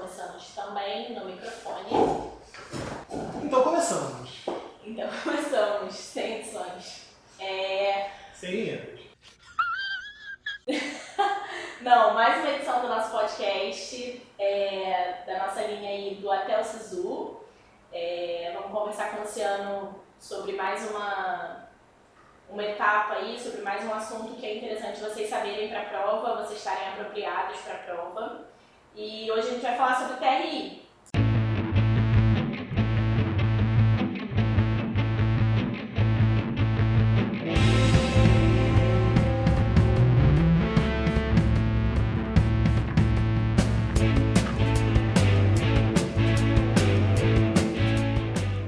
começamos também no microfone. Então começamos. Sem edições. Sem vinhetas. Não, mais uma edição do nosso podcast, da nossa linha aí do Até o Sisu. Vamos conversar com o Luciano sobre mais uma etapa aí, sobre mais um assunto que é interessante vocês saberem para a prova, vocês estarem apropriados para a prova. E hoje a gente vai falar sobre TRI.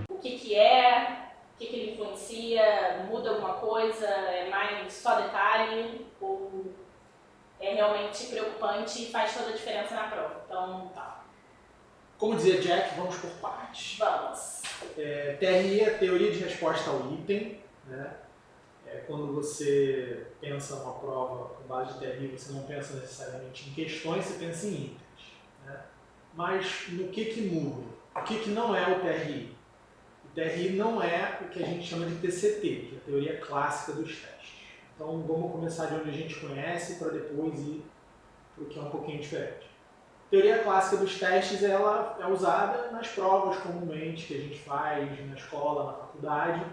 O que ele influencia, muda alguma coisa, é mais só detalhe ou é realmente preocupante e faz toda a diferença na prova. Então, tá. Como dizia Jack, vamos por partes. Vamos. TRI é Teoria de Resposta ao Item, né? Quando você pensa numa prova com base de TRI, você não pensa necessariamente em questões, você pensa em itens, né? Mas no que muda? O que não é o TRI? O TRI não é o que a gente chama de TCT, que é a teoria clássica dos testes. Então vamos começar de onde a gente conhece para depois ir para o que é um pouquinho diferente. A teoria clássica dos testes ela é usada nas provas comumente que a gente faz na escola, na faculdade,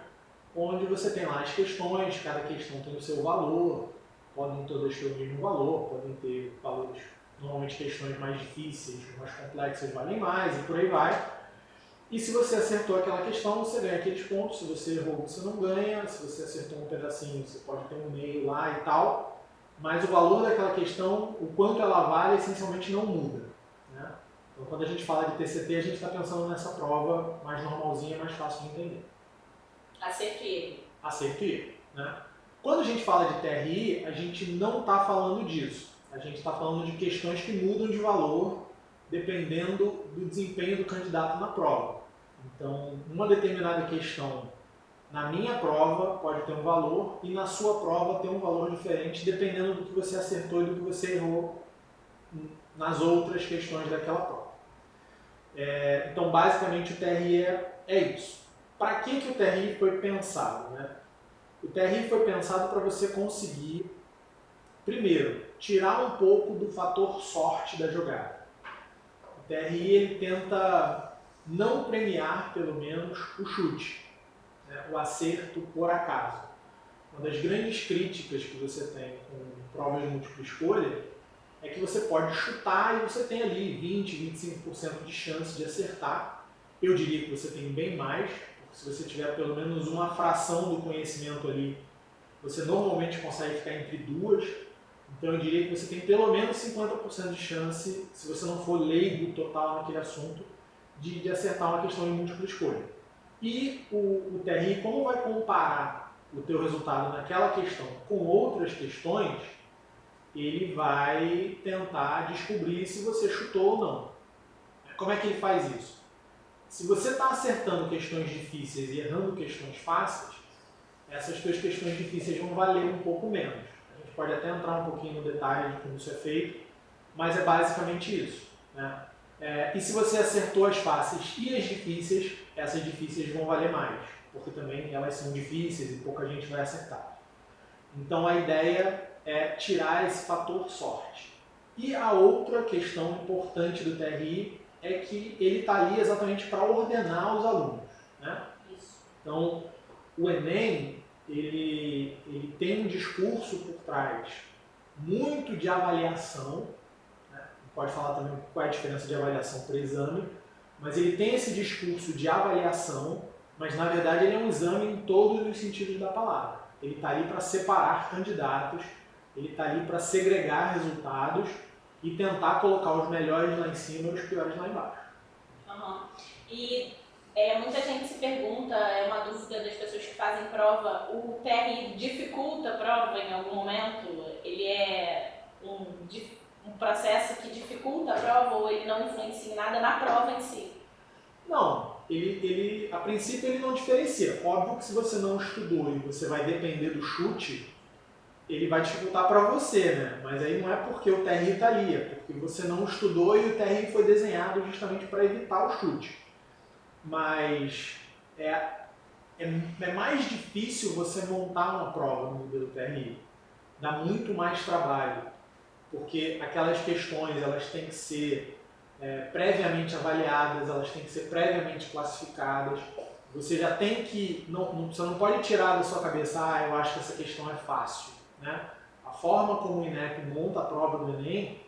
onde você tem lá as questões, cada questão tem o seu valor, podem todas ter o mesmo valor, podem ter valores, normalmente questões mais difíceis, mais complexas valem mais e por aí vai. E se você acertou aquela questão, você ganha aqueles pontos. Se você errou, você não ganha. Se você acertou um pedacinho, você pode ter um meio lá e tal. Mas o valor daquela questão, o quanto ela vale, essencialmente não muda, né? Então, quando a gente fala de TCT, a gente está pensando nessa prova mais normalzinha, mais fácil de entender. Acerto e erro. Acerto e erro, né? Quando a gente fala de TRI, a gente não está falando disso. A gente está falando de questões que mudam de valor dependendo do desempenho do candidato na prova. Então, uma determinada questão na minha prova pode ter um valor e na sua prova ter um valor diferente dependendo do que você acertou e do que você errou nas outras questões daquela prova. Então, basicamente, o TRI é isso. Para que o TRI foi pensado, né? O TRI foi pensado para você conseguir, primeiro, tirar um pouco do fator sorte da jogada. O TRI ele tenta não premiar, pelo menos, o chute, né? O acerto por acaso. Uma das grandes críticas que você tem com provas de múltipla escolha é que você pode chutar e você tem ali 20, 25% de chance de acertar. Eu diria que você tem bem mais, porque se você tiver pelo menos uma fração do conhecimento ali, você normalmente consegue ficar entre duas. Então eu diria que você tem pelo menos 50% de chance, se você não for leigo total naquele assunto, de acertar uma questão em múltipla escolha. E o TRI, como vai comparar o teu resultado naquela questão com outras questões, ele vai tentar descobrir se você chutou ou não. Como é que ele faz isso? Se você está acertando questões difíceis e errando questões fáceis, essas tuas questões difíceis vão valer um pouco menos. A gente pode até entrar um pouquinho no detalhe de como isso é feito, mas é basicamente isso, né? E se você acertou as fáceis e as difíceis, essas difíceis vão valer mais, porque também elas são difíceis e pouca gente vai acertar. Então a ideia é tirar esse fator sorte. E a outra questão importante do TRI é que ele está ali exatamente para ordenar os alunos, né? Isso. Então o Enem ele tem um discurso por trás muito de avaliação, né? Pode falar também qual é a diferença de avaliação para exame, mas ele tem esse discurso de avaliação, mas na verdade ele é um exame em todos os sentidos da palavra. Ele está ali para separar candidatos, ele está ali para segregar resultados e tentar colocar os melhores lá em cima e os piores lá embaixo. Uhum. E muita gente se pergunta, é uma dúvida das pessoas que fazem prova, o TRI dificulta a prova em algum momento? Ele é um processo que dificulta a prova ou ele não influencia em nada na prova em si? Não, a princípio ele não diferencia. Óbvio que se você não estudou e você vai depender do chute, ele vai dificultar para você, né? Mas aí não é porque o TRI está ali, é porque você não estudou e o TRI foi desenhado justamente para evitar o chute. Mas é mais difícil você montar uma prova no modelo TRI. Dá muito mais trabalho, porque aquelas questões elas têm que ser previamente avaliadas, elas têm que ser previamente classificadas. Você já tem que, você não pode tirar da sua cabeça, eu acho que essa questão é fácil, né? A forma como o INEP monta a prova do Enem,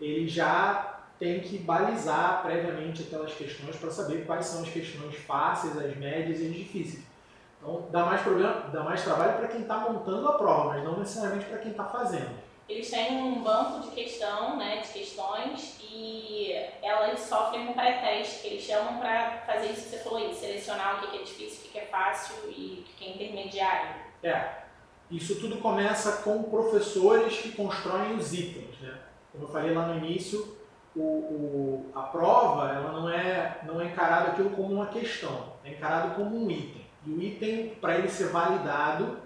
ele já tem que balizar previamente aquelas questões para saber quais são as questões fáceis, as médias e as difíceis. Então dá mais trabalho para quem está montando a prova, mas não necessariamente para quem está fazendo. Eles têm um banco de questão, né, de questões, e elas sofrem um pré-teste que eles chamam para fazer isso que você falou aí, selecionar o que é difícil, o que é fácil e o que é intermediário. Isso tudo começa com professores que constroem os itens, né? Como eu falei lá no início, a prova ela não é encarado aquilo como uma questão, é encarado como um item. E o item, para ele ser validado,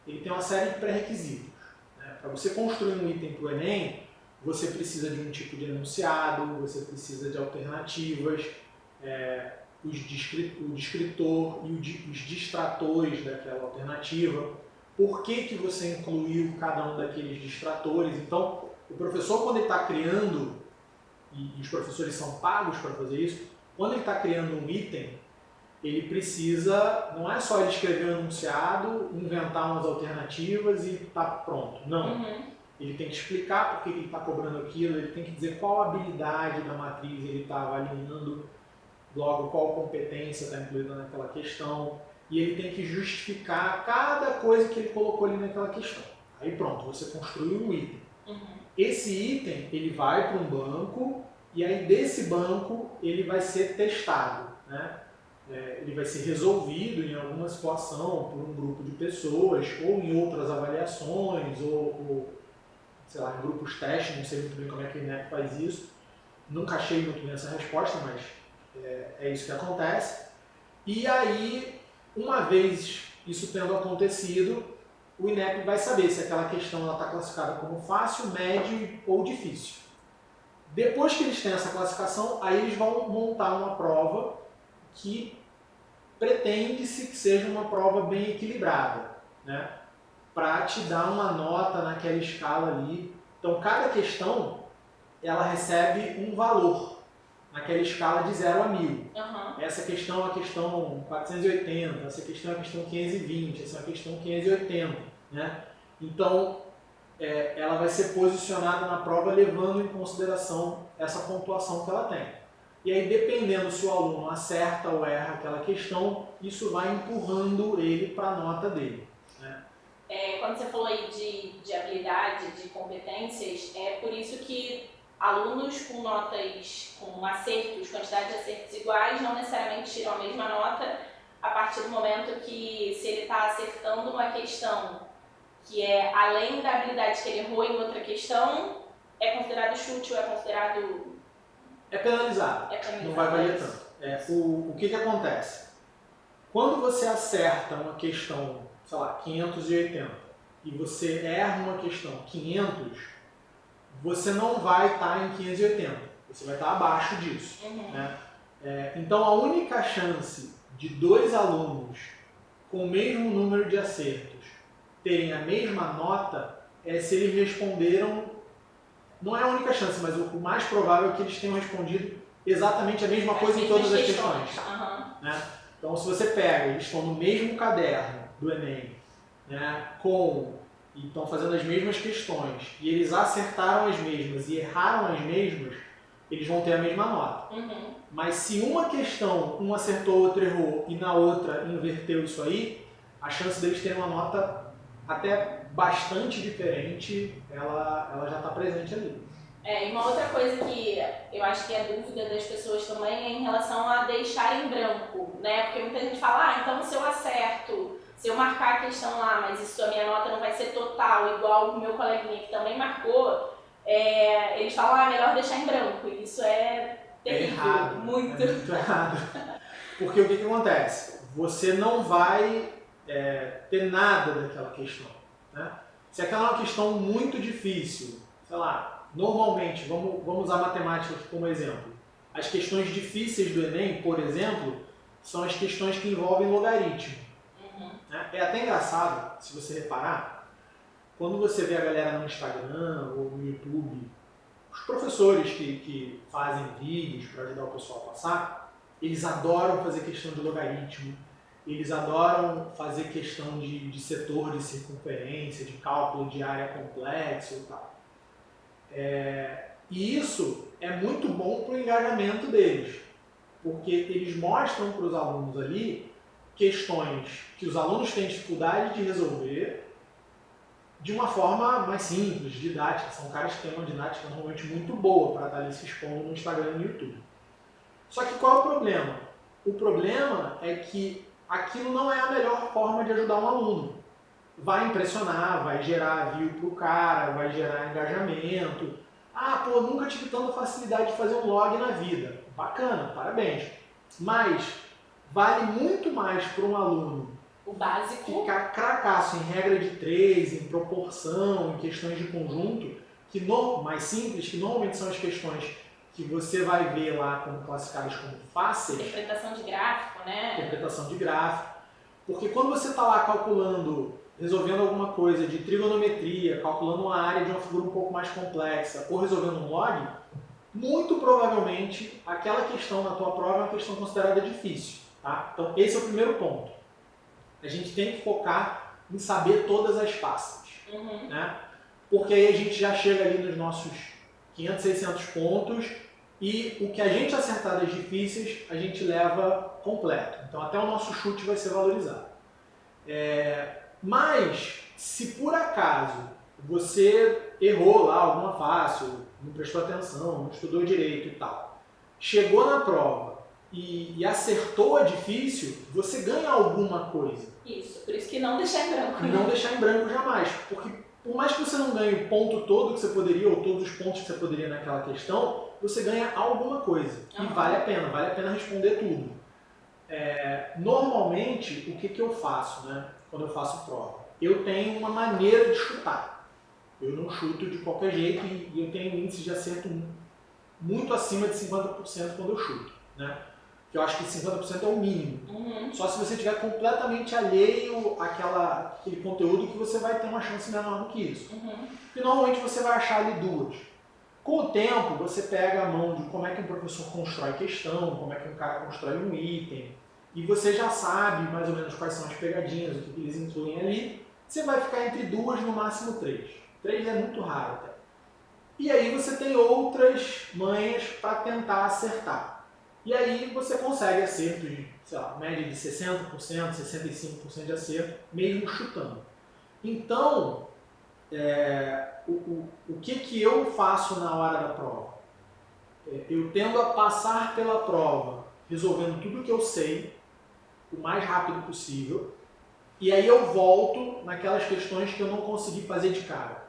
ele tem uma série de pré-requisitos. Para você construir um item para o Enem, você precisa de um tipo de enunciado, você precisa de alternativas, o descritor e os distratores daquela alternativa, por que você incluiu cada um daqueles distratores. Então, o professor, quando ele está criando, e os professores são pagos para fazer isso, quando ele está criando um item, ele precisa, não é só ele escrever um enunciado, inventar umas alternativas e tá pronto. Não. Ele tem que explicar por que ele está cobrando aquilo, ele tem que dizer qual habilidade da matriz ele está avaliando, logo qual competência está incluída naquela questão, e ele tem que justificar cada coisa que ele colocou ali naquela questão. Aí pronto, você construiu um item. Esse item, ele vai para um banco, e aí desse banco ele vai ser testado, né? Ele vai ser resolvido em alguma situação por um grupo de pessoas, ou em outras avaliações, ou sei lá, em grupos testes, não sei muito bem como é que o INEP faz isso. Nunca achei muito bem essa resposta, mas é isso que acontece. E aí, uma vez isso tendo acontecido, o INEP vai saber se aquela questão está classificada como fácil, médio ou difícil. Depois que eles têm essa classificação, aí eles vão montar uma prova que pretende-se que seja uma prova bem equilibrada, né? Para te dar uma nota naquela escala ali. Então, cada questão ela recebe um valor naquela escala de 0 a 1000. Essa questão é a questão 480, essa questão é a questão 520, essa é a questão 580, né? Então, ela vai ser posicionada na prova levando em consideração essa pontuação que ela tem. E aí, dependendo se o aluno acerta ou erra aquela questão, isso vai empurrando ele para a nota dele, né? Quando você falou aí de habilidade, de competências, é por isso que alunos com notas, com acertos, quantidade de acertos iguais, não necessariamente tiram a mesma nota a partir do momento que, se ele está acertando uma questão que é além da habilidade que ele errou em outra questão, é considerado chute ou é considerado... É penalizado, não vai valer tanto. O que acontece? Quando você acerta uma questão, sei lá, 580, e você erra uma questão 500, você não vai estar em 580, você vai estar abaixo disso. Né? Então, a única chance de dois alunos com o mesmo número de acertos terem a mesma nota é se eles responderam. Não é a única chance, mas o mais provável é que eles tenham respondido exatamente a mesma coisa em todas as questões. Né? Então, se você pega, eles estão no mesmo caderno do Enem, né, e estão fazendo as mesmas questões, e eles acertaram as mesmas e erraram as mesmas, eles vão ter a mesma nota. Mas se uma questão, um acertou, outro errou, e na outra inverteu isso aí, a chance deles terem uma nota até bastante diferente, ela já está presente ali. E uma outra coisa que eu acho que é dúvida das pessoas também é em relação a deixar em branco, né? Porque muita gente fala, então se eu acerto, se eu marcar a questão lá, mas isso a minha nota não vai ser total, igual o meu coleguinha que também marcou, eles falam, melhor deixar em branco. E isso é terrível, errado, muito. É muito errado. Porque o que acontece? Você não vai ter nada daquela questão. Né? Se aquela é uma questão muito difícil, sei lá, normalmente, vamos usar matemática aqui como exemplo. As questões difíceis do Enem, por exemplo, são as questões que envolvem logaritmo. Né? É até engraçado, se você reparar, quando você vê a galera no Instagram ou no YouTube, os professores que fazem vídeos para ajudar o pessoal a passar, eles adoram fazer questão de logaritmo, eles adoram fazer questão de setor de circunferência, de cálculo de área complexo e tal. E isso é muito bom para o engajamento deles, porque eles mostram para os alunos ali questões que os alunos têm dificuldade de resolver de uma forma mais simples, didática. São caras que têm uma didática normalmente muito boa para estar ali se expondo no Instagram e no YouTube. Só que qual é o problema? O problema é que aquilo não é a melhor forma de ajudar um aluno. Vai impressionar, vai gerar view pro cara, vai gerar engajamento. Ah, pô, nunca tive tanta facilidade de fazer um log na vida. Bacana, parabéns. Mas vale muito mais para um aluno o básico ficar cracaço em regra de 3, em proporção, em questões de conjunto, que mais simples, que normalmente são as questões que você vai ver lá como classificadas como fáceis. Interpretação de gráfico, né? Interpretação de gráfico. Porque quando você está lá calculando, resolvendo alguma coisa de trigonometria, calculando uma área de uma figura um pouco mais complexa, ou resolvendo um log, muito provavelmente aquela questão na tua prova é uma questão considerada difícil. Tá? Então esse é o primeiro ponto. A gente tem que focar em saber todas as passas. Né? Porque aí a gente já chega ali nos nossos 500, 600 pontos e o que a gente acertar das difíceis, a gente leva completo. Então até o nosso chute vai ser valorizado. Mas, se por acaso você errou lá alguma fácil, não prestou atenção, não estudou direito e tal, chegou na prova e acertou a difícil, você ganha alguma coisa. Isso, por isso que não deixar em branco. Não deixar em branco jamais, porque por mais que você não ganhe o ponto todo que você poderia, ou todos os pontos que você poderia naquela questão, você ganha alguma coisa. E vale a pena responder tudo. Normalmente, o que eu faço, né, quando eu faço prova? Eu tenho uma maneira de chutar. Eu não chuto de qualquer jeito e eu tenho um índice de acerto muito acima de 50% quando eu chuto. Né? Que eu acho que 50% é o mínimo. Só se você estiver completamente alheio àquele conteúdo que você vai ter uma chance menor do que isso. E normalmente você vai achar ali duas. Com o tempo, você pega a mão de como é que um professor constrói questão, como é que um cara constrói um item, e você já sabe mais ou menos quais são as pegadinhas, o que eles incluem ali. Você vai ficar entre duas, no máximo 3. 3 é muito raro até. E aí você tem outras manhas para tentar acertar. E aí você consegue acerto de, sei lá, média de 60%, 65% de acerto, mesmo chutando. Então, o que eu faço na hora da prova? Eu tendo a passar pela prova, resolvendo tudo que eu sei, o mais rápido possível, e aí eu volto naquelas questões que eu não consegui fazer de cara.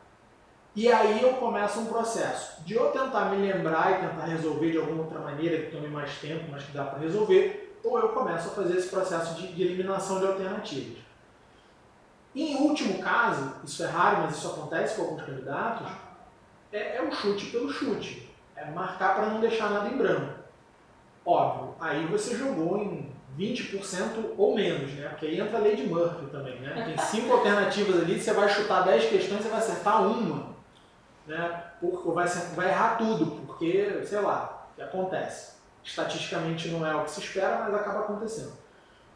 E aí eu começo um processo de eu tentar me lembrar e tentar resolver de alguma outra maneira que tome mais tempo, mas que dá para resolver, ou eu começo a fazer esse processo de eliminação de alternativas. Em último caso, isso é raro, mas isso acontece com alguns candidatos, é o chute pelo chute. É marcar para não deixar nada em branco. Óbvio, aí você jogou em 20% ou menos, né? Porque aí entra a lei de Murphy também, né? Tem 5 alternativas ali, você vai chutar 10 questões, você vai acertar uma. Né? Porque vai errar tudo, porque, sei lá, o que acontece. Estatisticamente não é o que se espera, mas acaba acontecendo.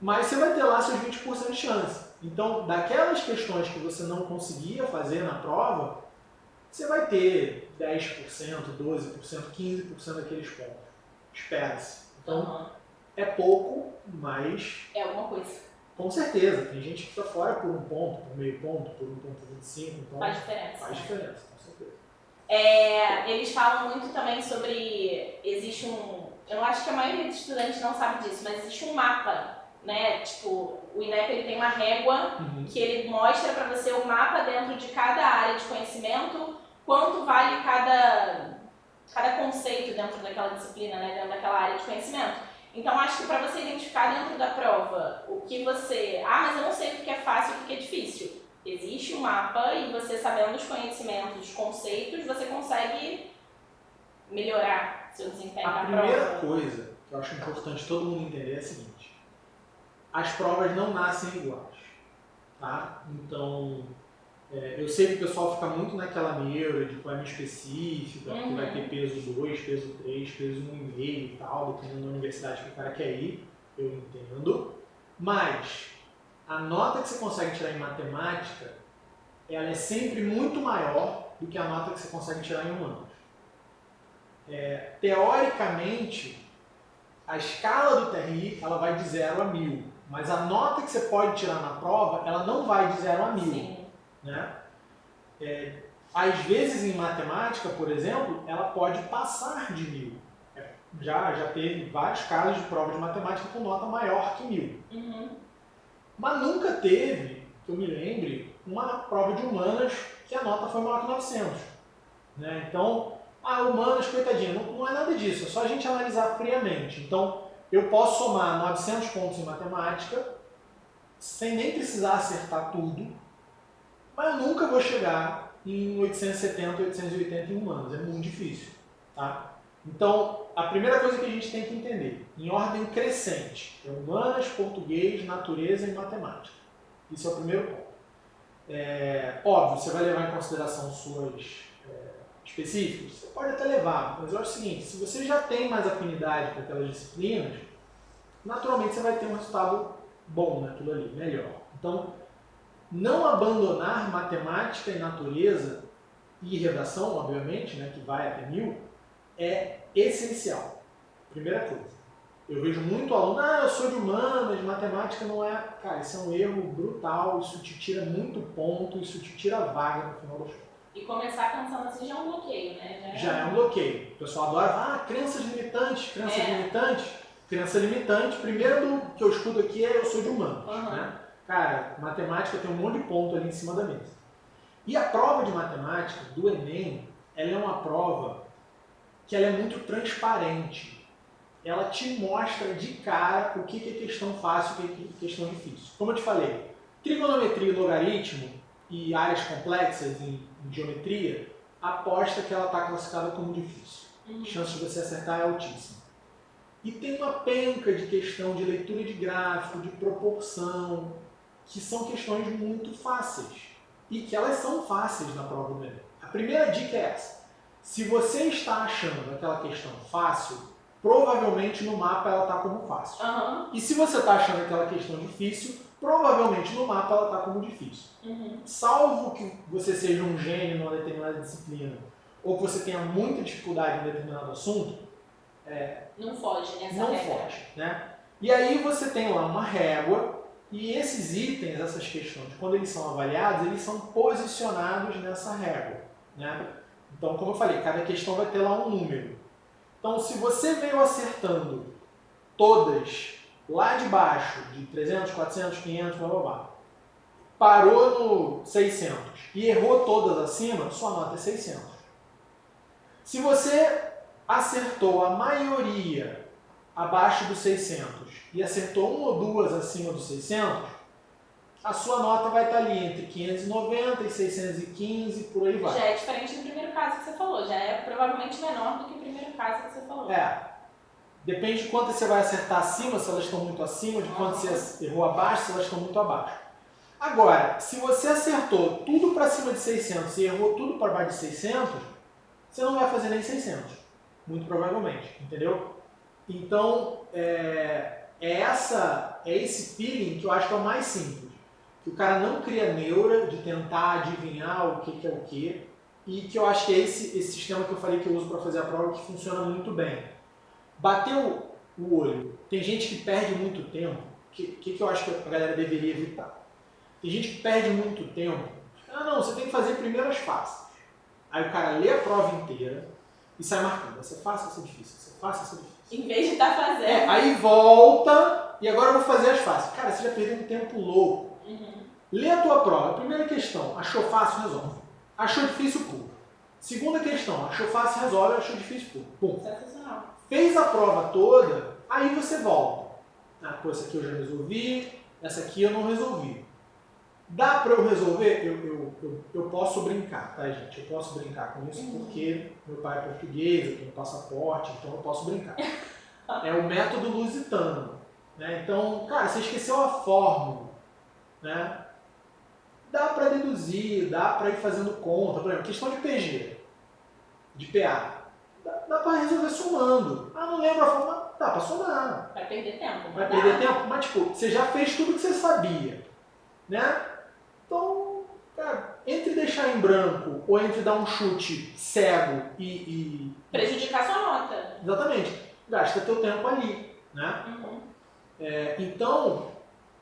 Mas você vai ter lá seus 20% de chance. Então, daquelas questões que você não conseguia fazer na prova, você vai ter 10%, 12%, 15% daqueles pontos. Espera-se. Então, é pouco, mas... é alguma coisa. Com certeza. Tem gente que fica fora por 1 ponto, por meio ponto, por 1,25. Então, faz diferença. Faz diferença, com certeza. Eles falam muito também sobre... existe eu acho que a maioria dos estudantes não sabe disso, mas existe um mapa, né? Tipo, o INEP ele tem uma régua que ele mostra para você o mapa dentro de cada área de conhecimento, quanto vale cada conceito dentro daquela disciplina, né? Dentro daquela área de conhecimento. Então, acho que para você identificar dentro da prova o que você... mas eu não sei o que é fácil e o que é difícil. existe um mapa e você sabendo os conhecimentos, os conceitos, você consegue melhorar seu desempenho A na primeira prova. coisa que eu acho importante todo mundo entender é a seguinte: as provas não nascem iguais, tá? Então, eu sei que o pessoal fica muito naquela neura de poema específica, que vai ter peso 2, peso 3, peso 1,5 e tal, dependendo da universidade que o cara quer ir, eu entendo. Mas a nota que você consegue tirar em matemática, ela é sempre muito maior do que a nota que você consegue tirar em humanos. Teoricamente, a escala do TRI ela vai de 0 a 1000, mas a nota que você pode tirar na prova, ela não vai de 0 a 1000. Sim. Né? Às vezes em matemática, por exemplo, ela pode passar de 1000. Já teve vários casos de prova de matemática com nota maior que 1000. Mas nunca teve, que eu me lembre, uma prova de humanas que a nota foi maior que 900. Né? Então, humanas, coitadinha, não é nada disso, é só a gente analisar friamente. Então, eu posso somar 900 pontos em matemática, sem nem precisar acertar tudo, mas eu nunca vou chegar em 870, 880 em humanos, é muito difícil. Tá? Então, a primeira coisa que a gente tem que entender, em ordem crescente, é humanas, português, natureza e matemática. Isso é o primeiro ponto. Óbvio, você vai levar em consideração suas específicos, você pode até levar, mas eu acho o seguinte, se você já tem mais afinidade com aquelas disciplinas, naturalmente você vai ter um resultado bom naquilo ali, melhor. Então, não abandonar matemática e natureza e redação, obviamente, né, que vai até 1000, é essencial. Primeira coisa. Eu vejo muito aluno, eu sou de humanas, matemática não é... Cara, isso é um erro brutal, isso te tira muito ponto, isso te tira a vaga no final das contas. E começar pensando assim já é um bloqueio, né? Já é um bloqueio. O pessoal adora, crenças limitantes, crenças limitantes. Crença limitante, primeiro do que eu escuto aqui é eu sou de humanos. Né? Cara, matemática tem um monte de ponto ali em cima da mesa. E a prova de matemática do Enem, ela é uma prova que ela é muito transparente. Ela te mostra de cara o que é questão fácil e o que é questão difícil. Como eu te falei, trigonometria e logaritmo e áreas complexas em geometria, aposta que ela está classificada como difícil. A chance de você acertar é altíssima. E tem uma penca de questão de leitura de gráfico, de proporção, que são questões muito fáceis. E que elas são fáceis na prova do Enem. A primeira dica é essa. Se você está achando aquela questão fácil, provavelmente no mapa ela está como fácil. E se você está achando aquela questão difícil, provavelmente no mapa ela está como difícil. Salvo que você seja um gênio numa determinada disciplina, ou que você tenha muita dificuldade em determinado assunto, não foge nessa não regra. foge, né? E aí você tem lá uma régua, e esses itens, essas questões, quando eles são avaliados, eles são posicionados nessa régua, né? Então, como eu falei, cada questão vai ter lá um número. Então, se você veio acertando todas lá de baixo, de 300, 400, 500, blá blá blá, parou no 600 e errou todas acima, sua nota é 600. Se você acertou a maioria abaixo dos 600 e acertou uma ou duas acima dos 600, a sua nota vai estar ali entre 590 e 615, por aí vai. Já é diferente do primeiro caso que você falou, já é provavelmente menor do que o primeiro caso que você falou. Depende de quanto você vai acertar acima, se elas estão muito acima, de quanto você errou abaixo, se elas estão muito abaixo. Agora, se você acertou tudo para cima de 600 e errou tudo para baixo de 600, você não vai fazer nem 600, muito provavelmente, entendeu? Então, é esse feeling que eu acho que é o mais simples. Que o cara não cria neura de tentar adivinhar o que é o que, e que eu acho que é esse sistema que eu falei que eu uso para fazer a prova que funciona muito bem. Bateu o olho, tem gente que perde muito tempo, que eu acho que a galera deveria evitar? Tem gente que perde muito tempo, não, você tem que fazer primeiro as fáceis. Aí o cara lê a prova inteira e sai marcando, essa é fácil, essa é difícil, essa é fácil, essa é difícil. Em vez de estar fazendo. Aí volta e agora eu vou fazer as fáceis. Cara, você já perdeu um tempo louco. Lê a tua prova. Primeira questão, achou fácil, resolve. Achou difícil, pula. Segunda questão, achou fácil, resolve. Achou difícil, pula. Pum. Sensacional. Fez a prova toda, aí você volta. Essa aqui eu já resolvi, essa aqui eu não resolvi. Dá para eu resolver? Eu posso brincar, tá, gente? Eu posso brincar com isso porque meu pai é português, eu tenho passaporte, então eu posso brincar. É o método lusitano, né? Então, cara, você esqueceu a fórmula, né? Dá para deduzir, dá para ir fazendo conta. Por exemplo, questão de PG, de PA. Dá para resolver somando. Ah, não lembro a fórmula? Dá para somar. Vai perder tempo. Vai perder tempo? Mas, tipo, você já fez tudo que você sabia, né? Então, cara, entre deixar em branco ou entre dar um chute cego e prejudicar sua nota. Exatamente. Gasta teu tempo ali, né? Uhum. Então,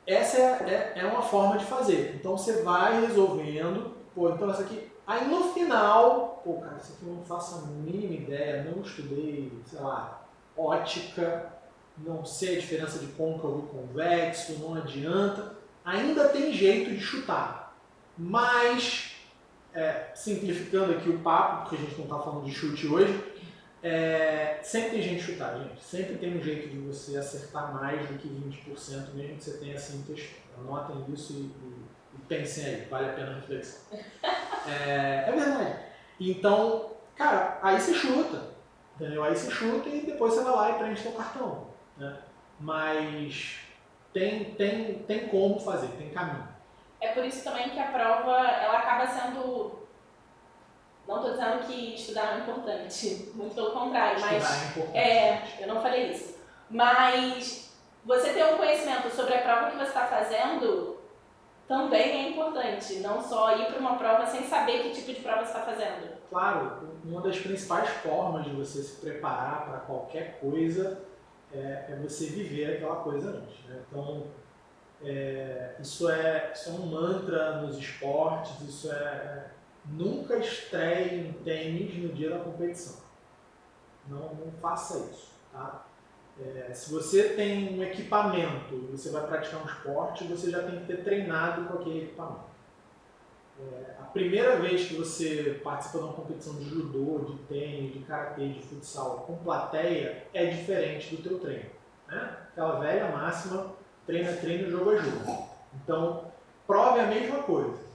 essa é uma forma de fazer. Então, você vai resolvendo. Pô, então essa aqui... Aí, no final... Pô, cara, isso aqui eu não faço a mínima ideia. Não estudei, sei lá, ótica. Não sei a diferença de côncavo e convexo. Não adianta. Ainda tem jeito de chutar. Mas, simplificando aqui o papo, porque a gente não está falando de chute hoje, sempre tem gente de chutar, gente. Sempre tem um jeito de você acertar mais do que 20%, mesmo que você tenha assim um texto. Anotem isso e pensem aí, vale a pena a reflexão. É verdade. Então, cara, aí você chuta, entendeu? Aí você chuta e depois você vai lá e preenche seu cartão, né? Mas tem como fazer, tem caminho. É por isso também que a prova, ela acaba sendo... Não estou dizendo que estudar não é importante, muito pelo contrário, Estudar mas... é importante. Eu não falei isso. Mas você ter um conhecimento sobre a prova que você está fazendo também é importante. Não só ir para uma prova sem saber que tipo de prova você está fazendo. Claro, uma das principais formas de você se preparar para qualquer coisa é você viver aquela coisa antes, né? Então, isso é um mantra nos esportes, nunca estreie em tênis no dia da competição. Não faça isso, tá? Se você tem um equipamento e você vai praticar um esporte, você já tem que ter treinado com aquele equipamento. A primeira vez que você participa de uma competição de judô, de tênis, de karatê, de futsal com plateia, é diferente do teu treino, né? Aquela velha máxima, treino é treino, jogo é jogo. Então, prova é a mesma coisa.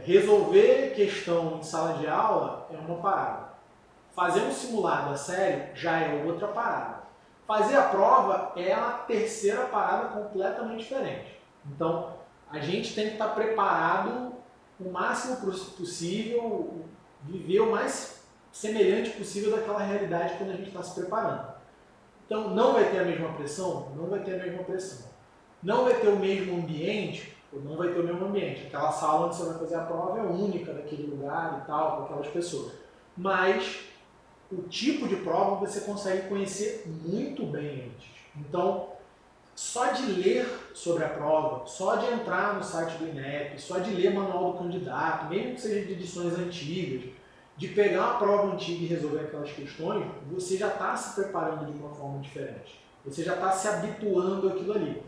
Resolver questão em sala de aula é uma parada. Fazer um simulado a sério já é outra parada. Fazer a prova é a terceira parada completamente diferente. Então, a gente tem que estar preparado o máximo possível, viver o mais semelhante possível daquela realidade quando a gente está se preparando. Então, não vai ter a mesma pressão? Não vai ter a mesma pressão. Não vai ter o mesmo ambiente? Não vai ter o mesmo ambiente. Aquela sala onde você vai fazer a prova é única daquele lugar e tal, com aquelas pessoas. Mas o tipo de prova você consegue conhecer muito bem antes. Então, só de ler sobre a prova, só de entrar no site do INEP, só de ler manual do candidato, mesmo que seja de edições antigas, de pegar uma prova antiga e resolver aquelas questões, você já está se preparando de uma forma diferente. Você já está se habituando àquilo ali.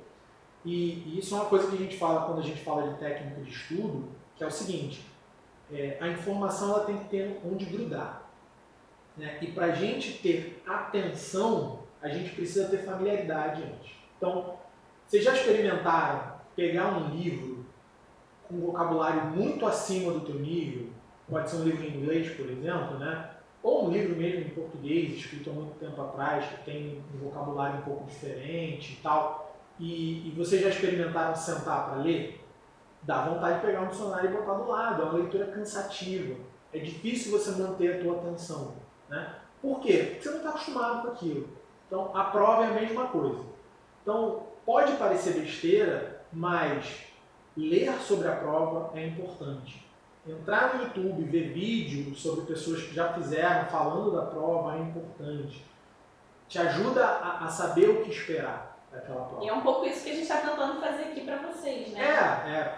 E isso é uma coisa que a gente fala quando a gente fala de técnica de estudo, que é o seguinte, a informação ela tem que ter onde grudar. Né? E para a gente ter atenção, a gente precisa ter familiaridade antes. Então, vocês já experimentaram pegar um livro com um vocabulário muito acima do teu nível, pode ser um livro em inglês, por exemplo, né? Ou um livro mesmo em português, escrito há muito tempo atrás, que tem um vocabulário um pouco diferente e tal, e vocês já experimentaram sentar para ler? Dá vontade de pegar um dicionário e botar do lado, é uma leitura cansativa, é difícil você manter a tua atenção, né? Por quê? Porque você não está acostumado com aquilo. Então, a prova é a mesma coisa. Então, pode parecer besteira, mas ler sobre a prova é importante. Entrar no YouTube, ver vídeos sobre pessoas que já fizeram, falando da prova, é importante. Te ajuda a saber o que esperar daquela prova. E é um pouco isso que a gente está tentando fazer aqui para vocês, né?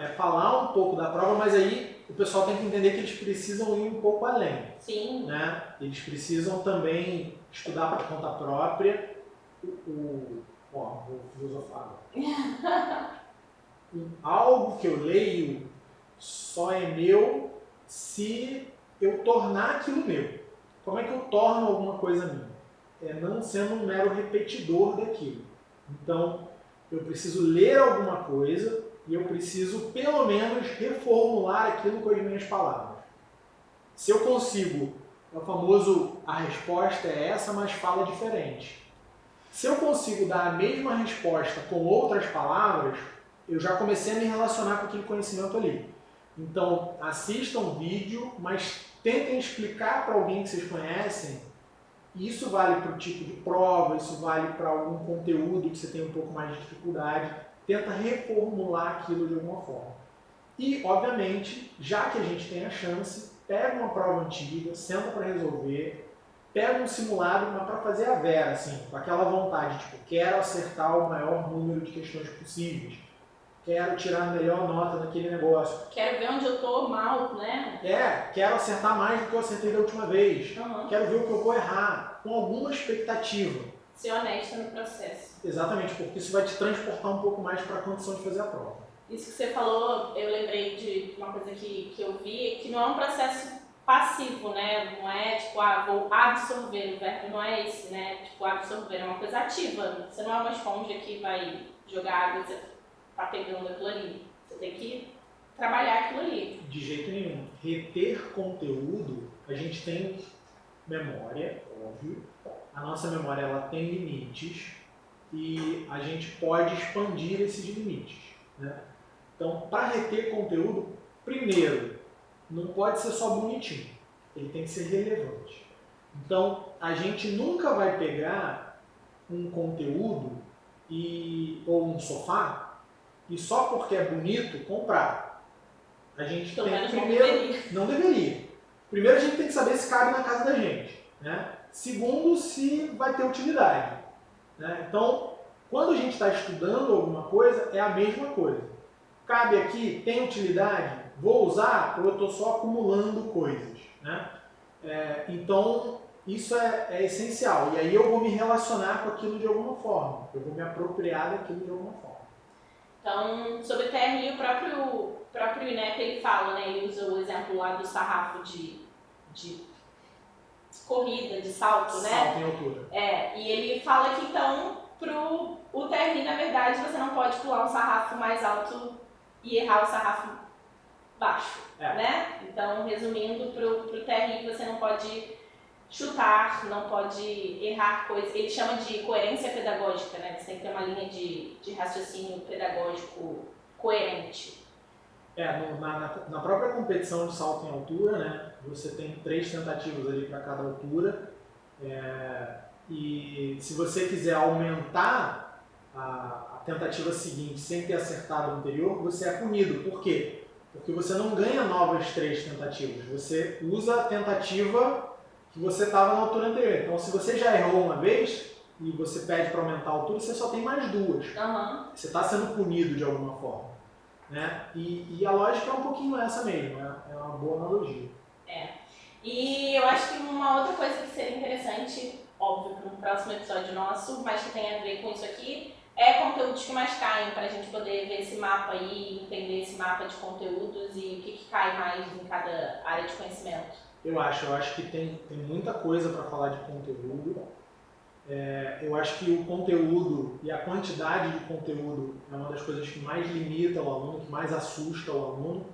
É falar um pouco da prova, mas aí o pessoal tem que entender que eles precisam ir um pouco além. Sim. Né? Eles precisam também estudar por conta própria. Vou filosofar agora. Algo que eu leio só é meu se eu tornar aquilo meu. Como é que eu torno alguma coisa minha? Não sendo um mero repetidor daquilo. Então, eu preciso ler alguma coisa e eu preciso, pelo menos, reformular aquilo com as minhas palavras. Se eu consigo, é o famoso, a resposta é essa, mas fala diferente. Se eu consigo dar a mesma resposta com outras palavras, eu já comecei a me relacionar com aquele conhecimento ali. Então, assistam o vídeo, mas tentem explicar para alguém que vocês conhecem. Isso vale para o tipo de prova, isso vale para algum conteúdo que você tem um pouco mais de dificuldade. Tenta reformular aquilo de alguma forma. E, obviamente, já que a gente tem a chance, pega uma prova antiga, senta para resolver, pega um simulado, mas para fazer a vera, assim, com aquela vontade, tipo, quero acertar o maior número de questões possíveis, quero tirar a melhor nota naquele negócio. Quero ver onde eu estou mal, né? Quero acertar mais do que eu acertei da última vez. Uhum. Quero ver o que eu vou errar, com alguma expectativa. Ser honesta no processo. Exatamente, porque isso vai te transportar um pouco mais para a condição de fazer a prova. Isso que você falou, eu lembrei de uma coisa que eu vi, que não é um processo passivo, né? Não é tipo, vou absorver, o verbo não é esse, né? Tipo, absorver é uma coisa ativa. Você não é uma esponja que vai jogar água e você tá pegando aquilo ali. Você tem que trabalhar aquilo ali. De jeito nenhum. Reter conteúdo, a gente tem memória, óbvio. A nossa memória ela tem limites e a gente pode expandir esses limites, né? Então, para reter conteúdo, primeiro, não pode ser só bonitinho, ele tem que ser relevante. Então, a gente nunca vai pegar um conteúdo ou um sofá e só porque é bonito comprar. A gente Pelo menos não deveria. Primeiro, a gente tem que saber se cabe na casa da gente, né? Segundo, se vai ter utilidade, né? Então, quando a gente está estudando alguma coisa, é a mesma coisa. Cabe aqui, tem utilidade? Vou usar ou eu estou só acumulando coisas, né? Então, isso é essencial. E aí eu vou me relacionar com aquilo de alguma forma. Eu vou me apropriar daquilo de alguma forma. Então, sobre TRI, o próprio INEP ele fala, né? Ele usa o exemplo lá do sarrafo de corrida, de salto, né? Salto em altura. E ele fala que então, o TRI, na verdade, você não pode pular um sarrafo mais alto e errar o sarrafo baixo, né? Então, resumindo, pro TRI você não pode chutar, não pode errar coisas. Ele chama de coerência pedagógica, né? Você tem que ter uma linha de raciocínio pedagógico coerente. Na própria competição de salto em altura, né, você tem 3 tentativas ali para cada altura. E se você quiser aumentar a tentativa seguinte sem ter acertado a anterior, você é punido. Por quê? Porque você não ganha novas 3 tentativas. Você usa a tentativa que você estava na altura anterior. Então, se você já errou uma vez e você pede para aumentar a altura, você só tem mais 2. Uhum. Você está sendo punido de alguma forma, né? E a lógica é um pouquinho essa mesmo. É uma boa analogia. E eu acho que uma outra coisa que seria interessante, óbvio, para um próximo episódio nosso, mas que tem a ver com isso aqui, é conteúdos que mais caem, para a gente poder ver esse mapa aí, entender esse mapa de conteúdos e o que cai mais em cada área de conhecimento. Eu acho que tem muita coisa para falar de conteúdo. Eu acho que o conteúdo e a quantidade de conteúdo é uma das coisas que mais limita o aluno, que mais assusta o aluno.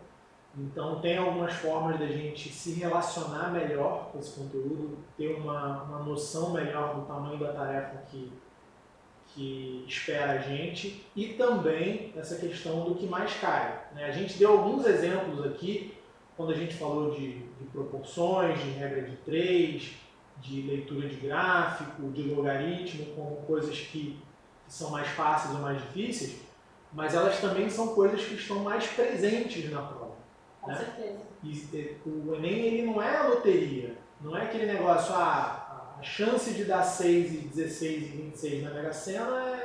Então, tem algumas formas da gente se relacionar melhor com esse conteúdo, ter uma noção melhor do tamanho da tarefa que espera a gente e também essa questão do que mais cai, né? A gente deu alguns exemplos aqui, quando a gente falou de proporções, de regra de 3, de leitura de gráfico, de logaritmo, como coisas que são mais fáceis ou mais difíceis, mas elas também são coisas que estão mais presentes na prova. Com certeza. E o Enem ele não é a loteria, não é aquele negócio, a chance de dar 6 e 16 e 26 na Mega Sena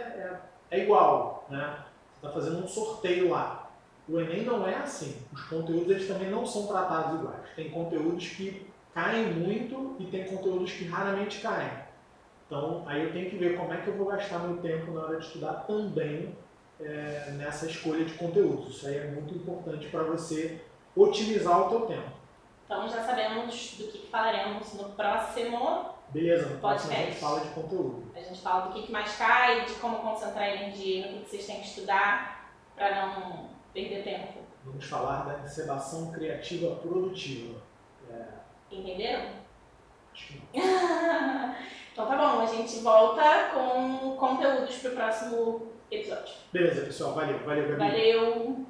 é igual, né? Você está fazendo um sorteio lá. O Enem não é assim. Os conteúdos eles também não são tratados iguais. Tem conteúdos que caem muito e tem conteúdos que raramente caem. Então, aí eu tenho que ver como é que eu vou gastar meu tempo na hora de estudar também nessa escolha de conteúdos. Isso aí é muito importante para você otimizar o teu tempo. Então já sabemos do que falaremos no próximo. Beleza, no próximo podcast. a gente fala de conteúdo. A gente fala do que mais cai, de como concentrar energia no que vocês têm que estudar. para não perder tempo. Vamos falar da encebação criativa produtiva. Entenderam? Acho que não. Então tá bom, a gente volta com conteúdos pro próximo episódio. Beleza, pessoal. Valeu, Gabi. Valeu!